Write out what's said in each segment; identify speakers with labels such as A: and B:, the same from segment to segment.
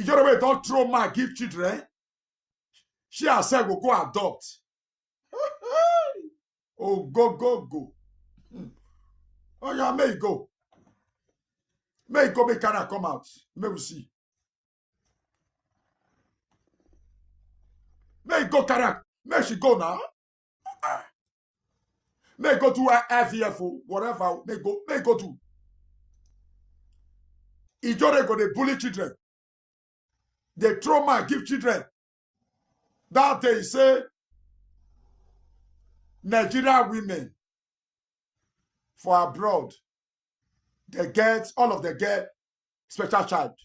A: Iyore wey don't throw man give children. She herself will go adopt. Oh, go. Oh, yeah, may it go. May it go, may Kana come out. May we see. May it go, Kana. May she go now. May it go to IVF, whatever. May it go to. Iyore go, they bully children. They throw man, give children. That they say, Nigeria women for abroad, all of them get special child.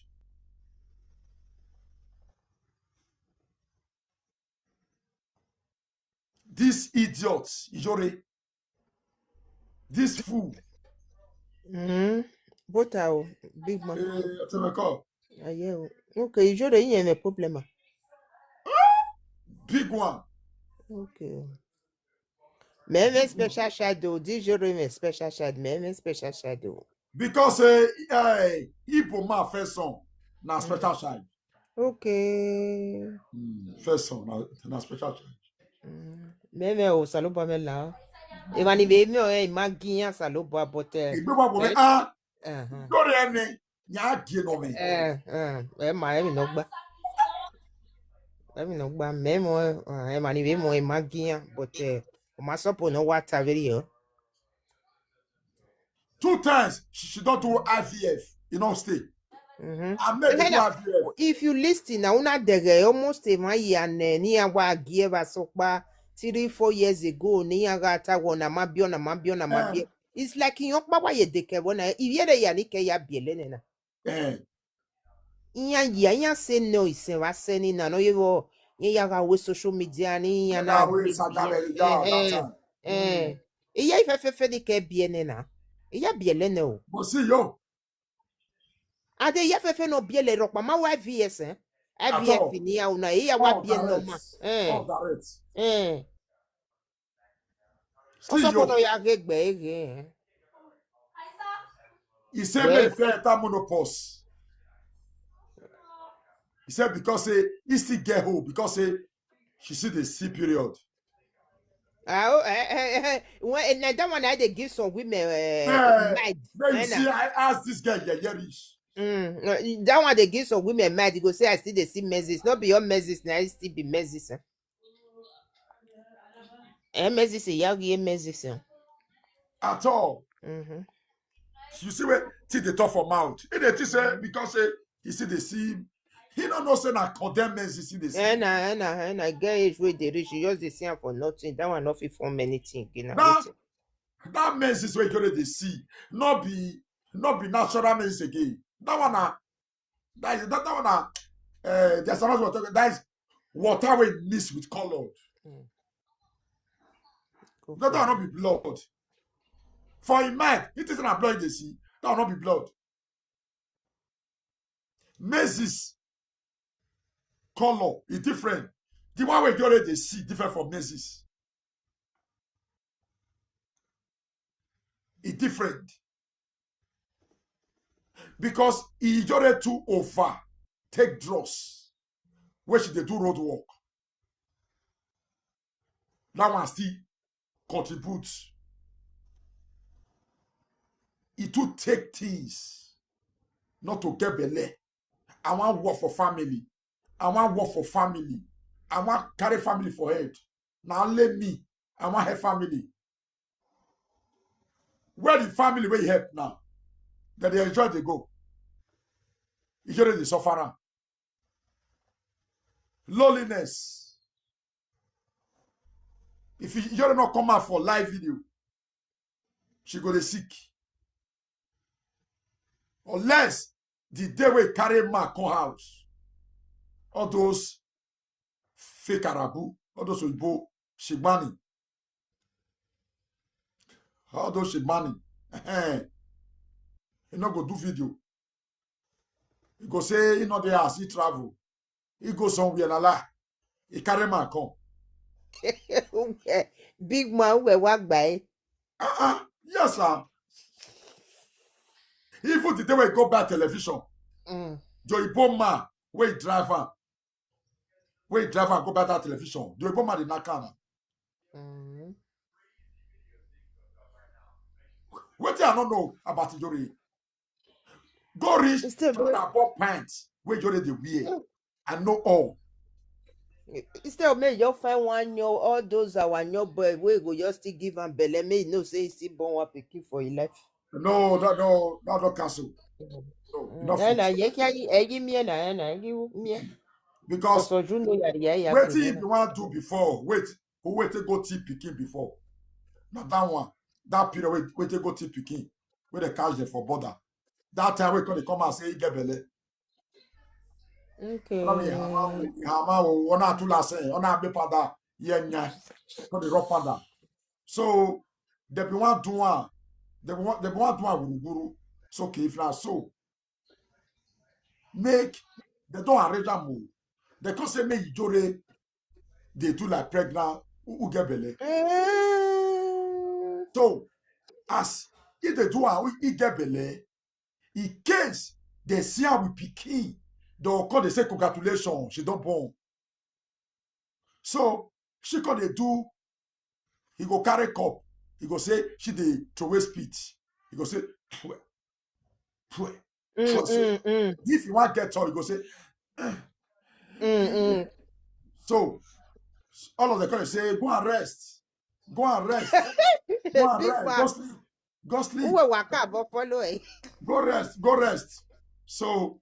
A: These idiots, Iyore, this fool.
B: What are big man?
A: Yeah.
B: Okay, Iyore, you have a problem.
A: Big one.
B: Okay. Maybe special shadow. This Iyore a special shadow. Maybe special shadow.
A: Because Igbo man first son, na special child.
B: Okay.
A: First son, na special child.
B: Maybe o saloba me la. Even if me o imagine saloba but
A: Igbo boy Lori ene nya gie no me.
B: Ma me no gba. Me no gba me mo even if me imagine but o ma suppose no water very o.
A: 2 times she don't do IVF, you know, stay. I made it IVF.
B: If you listen, now una dere almost a year and ni agwa give us 3-4 years ago, ni agata wona mabio. It's like in your baba ye deke wona iyere ya ni ke ya biele na. Iya say no is wa seni na no yewo ya ga we social media ni ya na. Iya ifefe ni ke biele na. Iya biele na o.
A: But see yo.
B: Ade ya fefe no biele rokpa ma wa VS IVF ni ya una iya wa bie no ma. Also ya gegbe ege.
A: He said me fair ta monopause. He said because he still get home because she see the C period.
B: When that one I they give some women mad.
A: Then you see, I asked this guy yerish.
B: That one they give some women mad. You go say I still they see measures. Not beyond measures now. I still be measures. Measures yagi measures.
A: At all. You see where they talk for mouth. They say because he see the see. He don't know say na condemn measures see the see.
B: And I get it where they reach. You just the same for nothing. That one not fit for anything.
A: That measures where you they see. Not be natural measures again. That one there's another water. That is water we mix with color. That will not be blood. For a man, it is not blood they see. That will not be blood. Measures color is different. The one we already see different from measures. It's different. Because he already too over take drugs where she they do road work. That one still contributes. It to take things not to get belay. I want work for family. I want work for family. I want carry family for head. Now let me. I want her family. Where the family where you help now? That they enjoy they go. You already suffer. Loneliness. If you already not come out for live video, she go to sick. Unless the day we carry man come house. All those fake Arabu, all those Oyibo, Shibani. All those Shibani. He not go do video. He go say he not there as he travel. He go somewhere la. He carry man come.
B: Big man we walk by.
A: Yes, sir. Even the day we go back television. Joyibo man Wait, driver. Wait, driver, go back that television. Do you go mad in that car? What do I don't know about Iyore? Go reach
B: Instead
A: to that ball pants where Iyore the wear. I know all.
B: of make you find one your all those our your boy we go just still give am belle make no say he still born one pikin for his life.
A: No, don't cancel. No, enough it.
B: Na ye kya egi mie na egi mie.
A: Because
B: Koso ju no ya
A: wait
B: kwe
A: if you want to do before, who wait to go tip picking before. Not that one. That period wait to go tip picking. Where they catch them for border. That time we can come and say get belle.
B: Okay.
A: Ona tula say ona be pada yenya. Ko the rock pada. So they be want do one. They want guru. So okay if na so make they don't arrange am move. They can say make Iyore they do like pregnant who get belle. So as if they do am he get belle, in case they see her with pikin, they'll call they say congratulations, she don't born. So she can they do, he go carry cup, he go say she dey throw spit. He go say, pwe, pwe, pwe. If you want get her, he go say, so all of the can say, go and rest, go and rest, go and
B: Big
A: rest,
B: man.
A: go sleep, go sleep,
B: Uwe waka but follow eh.
A: go rest, go rest. So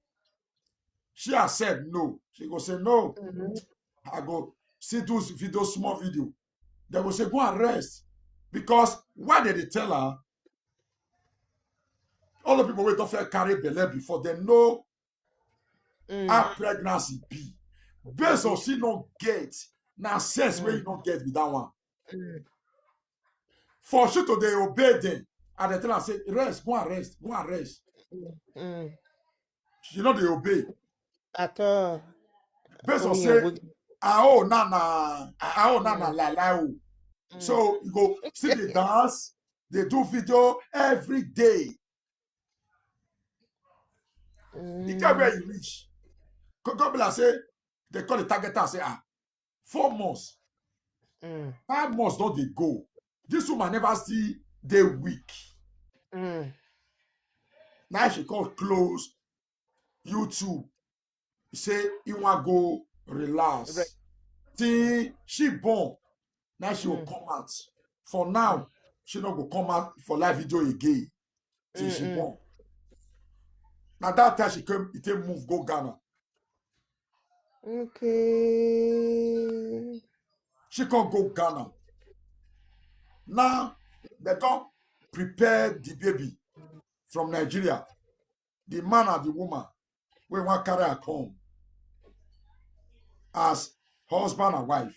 A: she has said no. She go say no. I go see those video, small video. They will say go and rest because why did they tell her? All the people wait to carry belle before they know how pregnancy be. Based on she not get now sense where you don't get with that one. For she to they obey them and they tell her say rest, go and rest, go and rest. She know they obey.
B: At all.
A: Based on
B: Oh,
A: say
B: yeah,
A: nana la. So you go see the dance, they do video every day. The guy where you reach. God bless say they call the target and say 4 months, 5 months don't they go. This woman never see they weak. Now she call close YouTube. He say you want go relax.
B: Right.
A: Till she born, now she will come out. For now, she not go come out for live video again till she born. Now that time she came, it move go Ghana.
B: Okay.
A: She can't go Ghana. Now they don't prepare the baby from Nigeria. The man and the woman we want carry her home as husband and wife.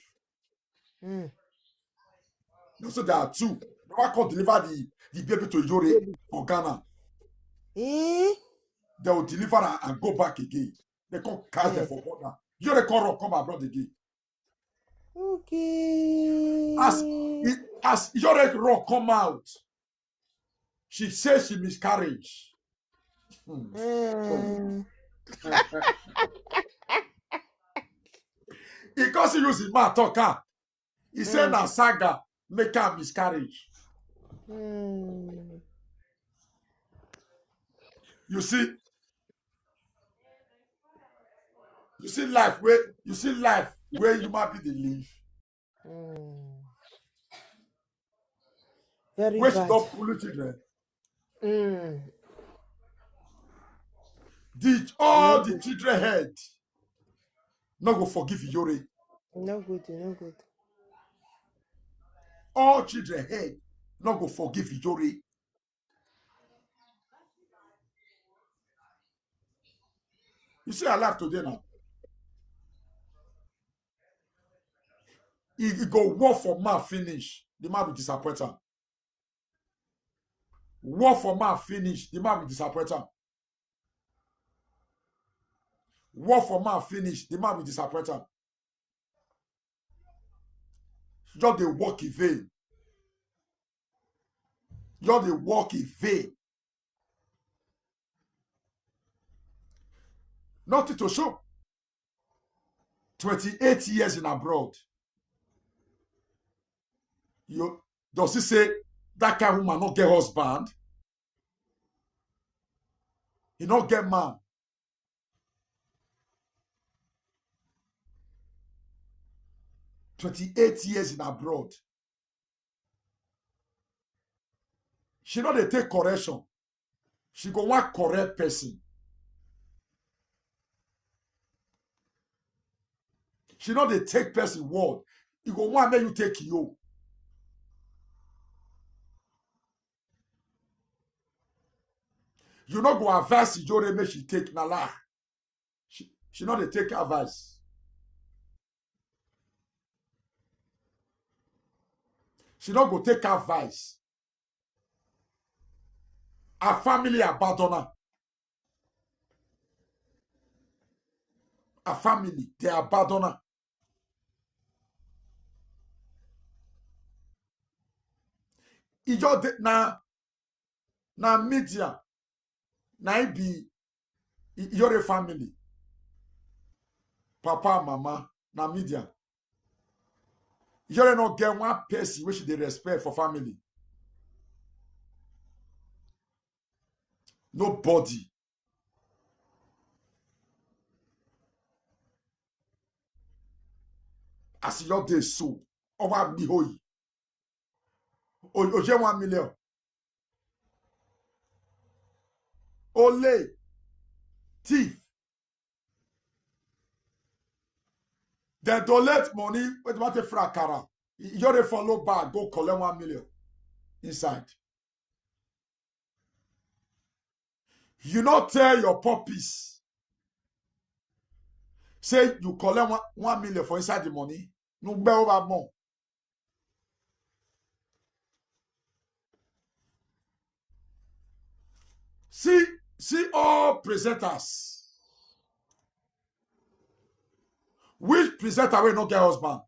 A: So there are two. They want to deliver the baby to Iyore for Ghana.
B: Eh?
A: They will deliver her and go back again. They can't catch them for border. Iyore can't come abroad again.
B: Okay.
A: As Iyore Rock come out, she says she miscarriage. Because he use his mouth talk, he said that saga make her miscarriage. You see life where you might be the live.
B: Very
A: Where she
B: bad.
A: don't pull children. All the children head not go forgive Iyore.
B: No good, no good.
A: All children head not go forgive Iyore. You see her life today now. He go work for man finish. The man will disappoint her. Work for man finish. The man will disappoint her. Work for man finish. The man will disappoint her. Just they work in vain. Just they work in vain. Nothing to show. 28 years in abroad. Does he say that kind of woman not get husband? He not get man. "28 years in abroad." She not dey take correction. She go want correct person. She not dey take person word. You go want make you take you. You not go advise Iyore make she take na lie. She not dey take advice. She not go take advice. Her family abandon her. Her family, they abandon her. E just na media. Na it be Iyore family. Papa, mama, na media. Iyore not get one person which they respect for family. Nobody. As your day so, over be hoy. Oje 1 million. Ole, thief. They donate money with what a fraccara. Iyore follow back, go collect 1 million inside. You not tell your puppies. Say you collect 1 million for inside the money. No be over more. See all presenters. Which presenter will not get husband?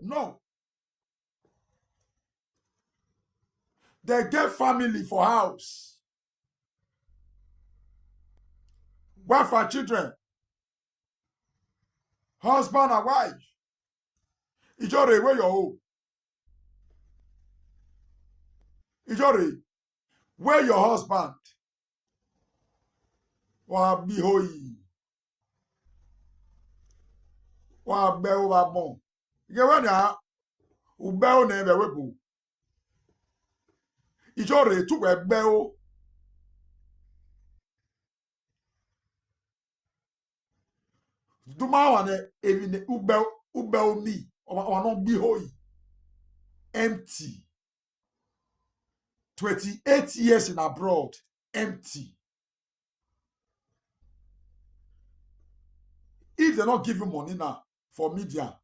A: No. They get family for house. Wife and children. Husband and wife. Iyore, where your home? Iyore, where your husband? Wa bi hoyi. Wa be over bon. Ye when ya ube o na ebe webu. Iyore tu we be o. Duma wane evine ube o mi. Wa no bi hoyi. Empty. 28 years in abroad. Empty. If they not give you money now for media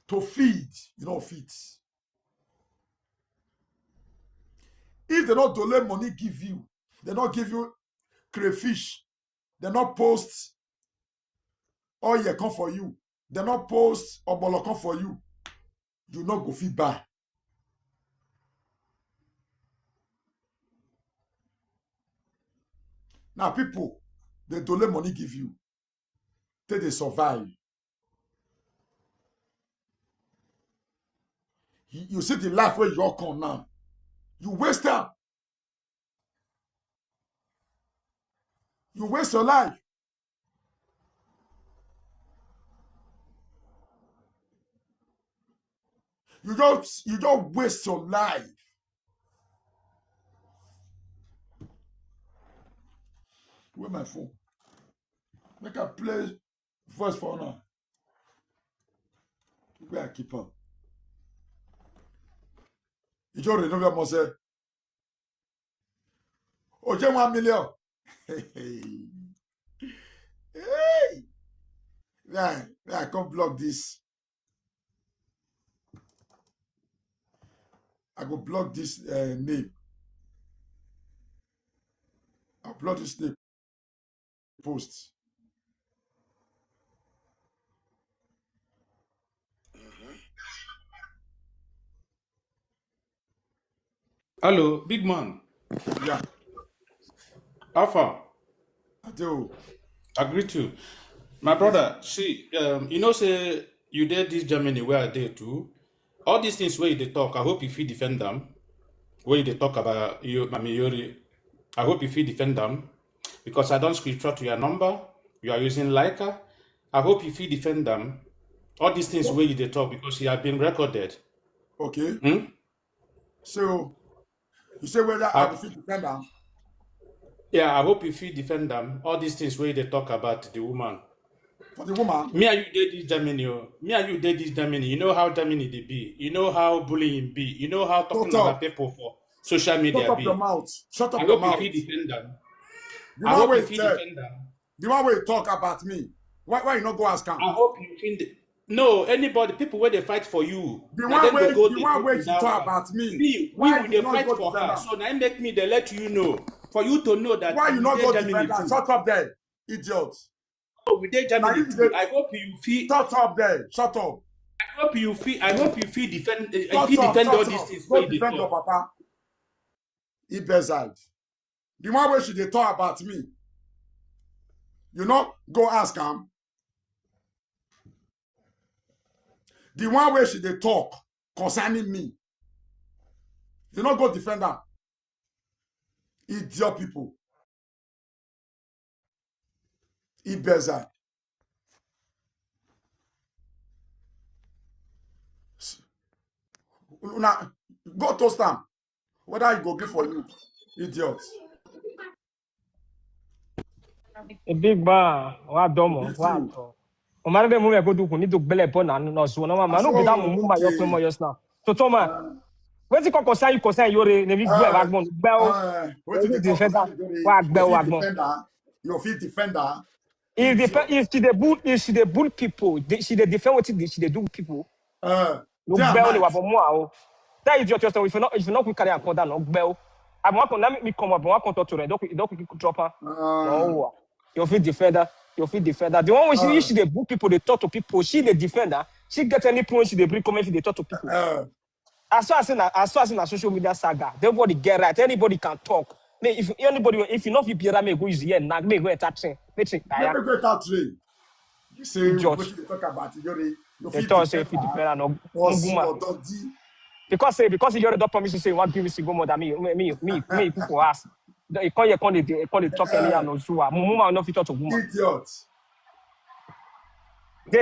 A: to feed, you know, feed. If they not donate money give you, they not give you crayfish, they not post oil come for you, they not post obolo come for you, you not go feed buy. Now people, they donate money give you, till they survive. You see the life where you're come now. You waste time. You waste your life. You don't waste your life. Where my phone? Make a play voice for now. Where I keep up. Iyore no be say. Oje 1 million. Hey. Yeah, I can't block this. I go block this name. I'll block this name post.
C: Hello, big man.
A: Yeah,
C: Alpha,
A: I do.
C: I greet you. My brother, see, say you did this Germany where I did too. All these things where they talk, I hope if you defend them. Where they talk about you, Mami Iyore, I hope if you defend them because I don't screenshot to your number. You are using Leica. I hope if you defend them. All these things where they talk because he have been recorded.
A: Okay.
C: Hmm?
A: So you say whether I will
C: I,
A: fit defend am
C: yeah, I hope if you defend them. All these things where they talk about the woman.
A: for the woman.
C: Me and you did this Germany. Oh. Me and you did this Germany. You know how Germany they be. You know how bullying be. You know how
A: Shut
C: talking
A: up.
C: about people for social
A: Shut
C: media
A: up your
C: be.
A: mouth. Shut
C: I
A: up your
C: hope if
A: mouth.
C: you defend them.
A: The
C: I
A: one
C: hope
A: way
C: if
A: you
C: you
A: tell,
C: defend them.
A: the one way you talk about me. Why you not go ask am?
C: I hope you feel no anybody people where they fight for you.
A: The
C: Now
A: one
C: then
A: way
C: they go
A: the
C: they
A: one
C: do
A: way
C: to
A: she
C: that
A: talk
C: one.
A: about me.
C: We
A: Why
C: will
A: you
C: they
A: not
C: fight
A: go
C: for
A: defend
C: her.
A: am?
C: So now make me they let you know. For you to know that
A: Why you
C: we
A: not
C: did
A: go
C: Germany
A: defend am?
C: too.
A: Shut up there, idiot.
C: Oh, we did
A: Now
C: Germany
A: you
C: too.
A: dey shut up there. Shut up.
C: I hope you feel defend if
A: Shut
C: you
A: up.
C: defend all
A: Shut
C: these
A: up.
C: things where
A: Go
C: they
A: defend your
C: talk.
A: papa. Ibezide. The one way she dey talk about me. You know, go ask am. The one way she dey talk concerning me. You know, go defend am. Idiot people. Ibezide. Now, go toast am. Whether you go give for you. Idiot.
D: A big bar, wa domo,
A: Beat
D: wa
A: you.
D: to. O mara de mume ko du kun ni to gbele pon na no so na
A: I
D: ma
A: say,
D: no be that
A: oh,
D: mumu ma yo pe mo
A: okay.
D: yes na. To ma. Wetin kon concern Iyore na mi gbe wa gbon gbe o.
A: What
D: We
A: did
D: ni
A: they talk
D: defender
A: concerning Iyore?
D: wa gbe
A: Your
D: o wa
A: feet
D: gbon.
A: defender. Your feet defender. Idiot.
D: If she dey bull people, she dey defend wetin she dey do with people. No
A: Day and
D: gbe o ni wa
A: night.
D: bo mu a o. That idiot just if you not quick carry am come down no gbe o. I want to let me come up, but I want to talk to her. Don't quick drop her.
A: Uh,
D: No. Your feet defender. Your feet defender. The one when
A: uh,
D: she dey book people, they talk to people. She the defender. She get any point she dey bring comment, they talk to people.
A: uh,
D: As far as in a social media saga, everybody get right. Anybody can talk. May if anybody if you know if you may go easy and may go attach him. Make it
A: let
D: tire.
A: me go that trade. You say, what
D: Idiot.
A: should they talk about Iyore? Your
D: They
A: feet
D: talk say feet
A: defender.
D: defender no
A: Or
D: guma.
A: Dodgy.
D: Because you already don't promise to say one give me go more than me people ask. They call you call they talk any
A: Uh,
D: no so. Muma no fit talk to guma.
A: idiot.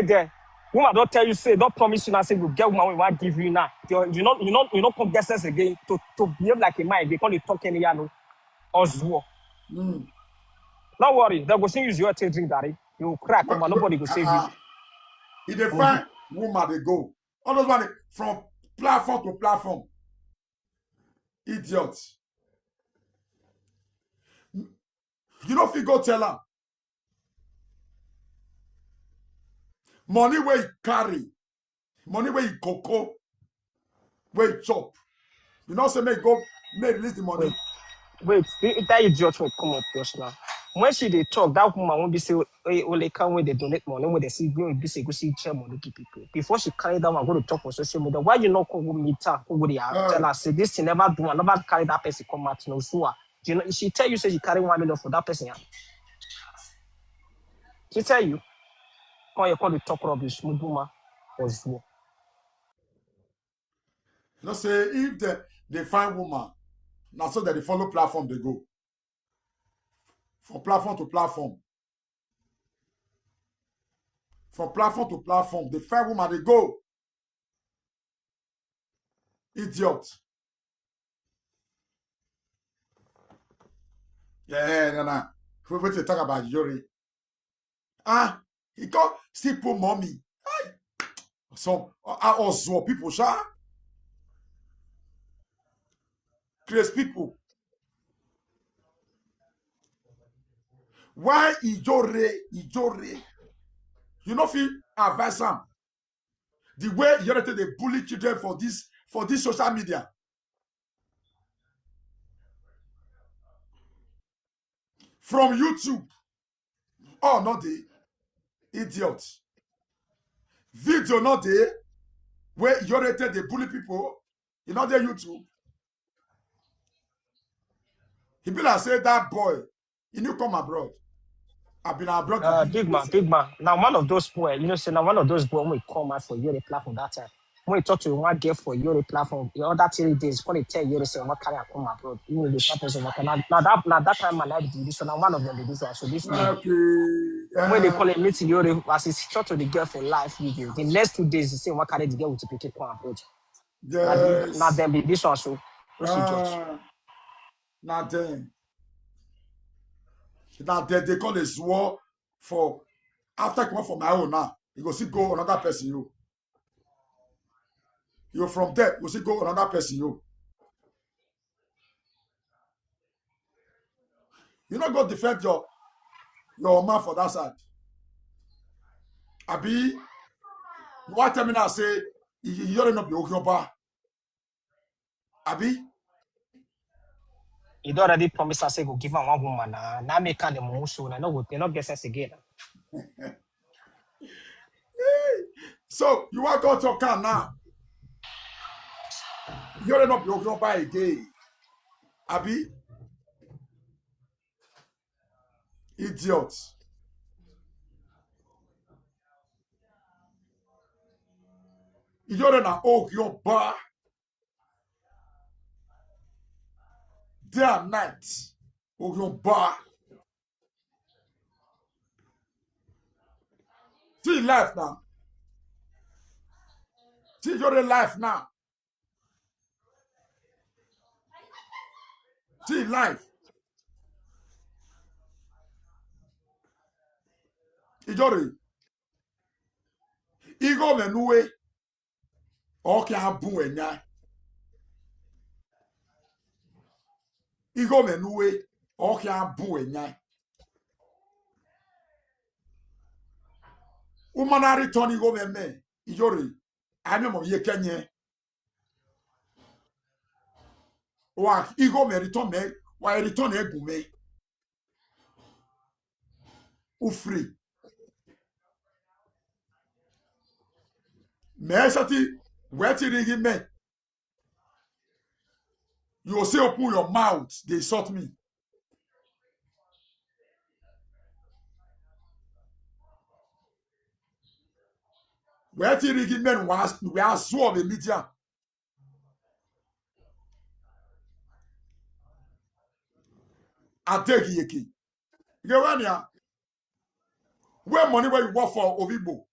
D: There. Woman don't tell you, say, don't promise you now, say, you get woman we want give you now. You not come get sense again to behave like a man. They call it talk any no or zoo.
A: Mm.
D: Don't worry, they go sing use your drink, daddy. You crack,
A: But,
D: man, nobody go save you.
A: if they find woman, they go. All those money from platform to platform. Idiot. You know if you go tell her, money where you carry, money where you cocoa, where you chop. You know, say may release the money.
D: Wait, that idiot will come up just now. When she they talk, that woman won't be say, hey, only come when they donate money, when they see going be say go see share money give people. Before she carry that one, go to talk on social media. Why you not come go meet her? Who would tell
A: Uh,
D: her say this thing never do, and never carry that person come out no so. You know, she tell you say she carry 1 million for that person. Yeah. She tell you, come you call the talk rubbish, Muduma or Zoo.
A: you know, say if they find woman, now so that they follow platform, they go. From platform to platform. From platform to platform. They find woman, they go. Idiot. Yeah, nah. What you talk about Iyore? He got simple mommy. Some also people, sha. Crazy people. Why Iyore? You know, if you advise them, the way Iyore they bully children for this social media. From YouTube. Oh, not the idiot. Video not there. Where Iyore they bully people. You know, their YouTube. He be like say that boy, he knew come abroad. I've been abroad to give
D: Big
A: you
D: man, big man. Now one of those boy, say now one of those boy when we come out for Iyore platform that time. When we talk to one girl for Iyore platform, the other 3 days, when they tell Iyore say what carry I come abroad, you know the person what now that time my life did this one. Now one of them did this one. So this lady,
A: Okay.
D: when they call it meet Iyore, as he talk to the girl for life video, the next 2 days he say what carry the girl with the picket come abroad. Now
A: Yes.
D: them be this one so what's the judge?
A: Now then. Now they call a war for after come from my own now. You go see go another person you. You from there, you see go another person you. You not go defend your man for that side. Abi, you want tell me now say you not be okay Abi,
D: He don already promise us say go give am one woman now make am the move so na no go they not get sense again.
A: so you want go to can now. You not be okay again. Abi, idiot. You na okay day and night. Okay see life now. See your life now. See life. Ijore. Igo menuwe. Okay, habu enya. Igo menuwe. Okay, habu enya. Umana return igo meme. Ijore. Ame mo ye kenye. Wa igo me return me. Wa return egume. Ufri. Me sati. Weti rigi me. You say open your mouth. They insult me. Weti rigi men was we are so the media. Ateki yeki. Gewania. Where money where you work for Ovibo?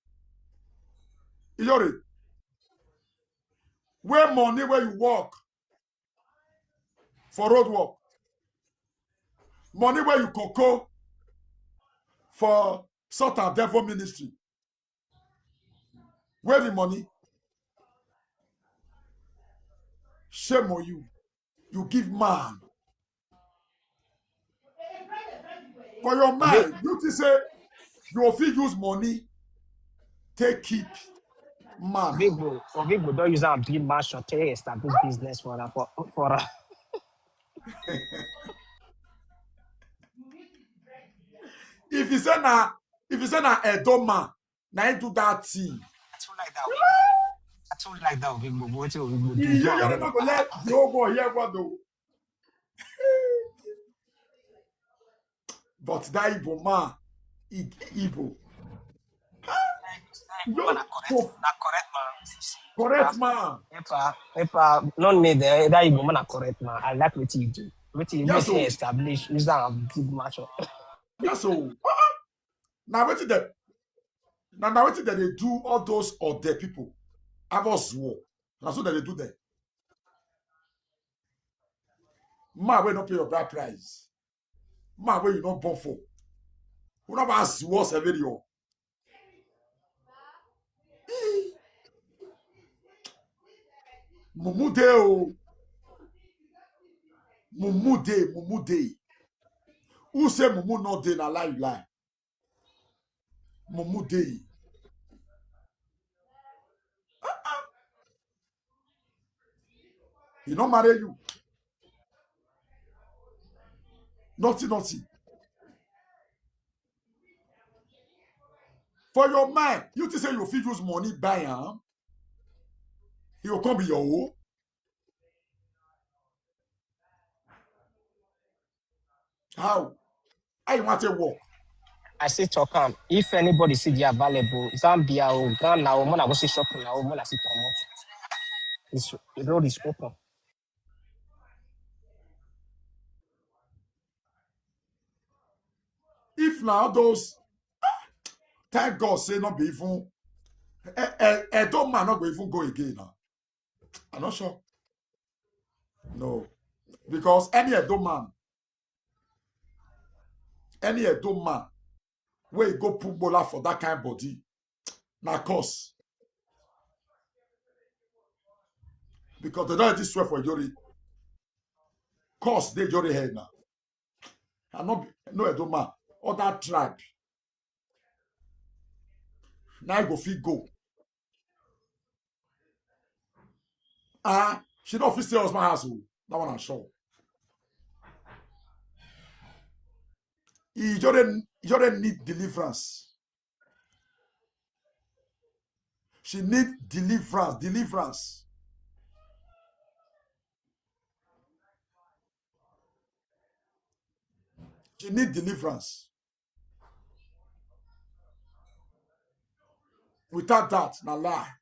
A: Iyore. Where money where you work for road work? Money where you cocoa for sort of devil ministry. Where the money? Shame on you. You give man. For your
D: Big
A: mind, you to say you will use money, take keep man.
D: big bro don't use am build mansion tell you establish business for
A: If you say na Edo man, now you do that thing.
D: I too like that big bro. I too like that big bro. What you do
A: You're
D: am
A: not gonna let the old boy hear what though. But that Igbo man, Igbo.
D: man
A: You
D: correct na correct man.
A: correct man.
D: Epa, no need that Igbo man na correct man. I like what you do. What you
A: Yes,
D: make you
A: so
D: establish use am build mansion.
A: yes, so now what did they do all those other people? I was war. That's what they do there. Man, will not pay your bride price. Man, will you not born for? Who not ask what's a video? Mumude o. Mumude. Who say mumu not day na lie? Mumude. He not marry you. Nothing. For your mind, you think say you fit use money buy him. He will come be your own. How? How you want to work?
D: I say talk if anybody see they available, Zambia or Ghana or Mona go see shopping now, Mona see promote. The road is open.
A: If now those, thank God say not be even, don't man not go even go again now. I'm not sure. No. Because any Edo man, where you go put bola for that kind of body, na cause. Because they don't this swear for Iyore. Cause they Iyore head now. I'm not no Edo man. Other tribe. Now go fit go. She don't fit stay husband house. That one I'm sure. Iyore need deliverance. She need deliverance. She need deliverance. Without that, na lie.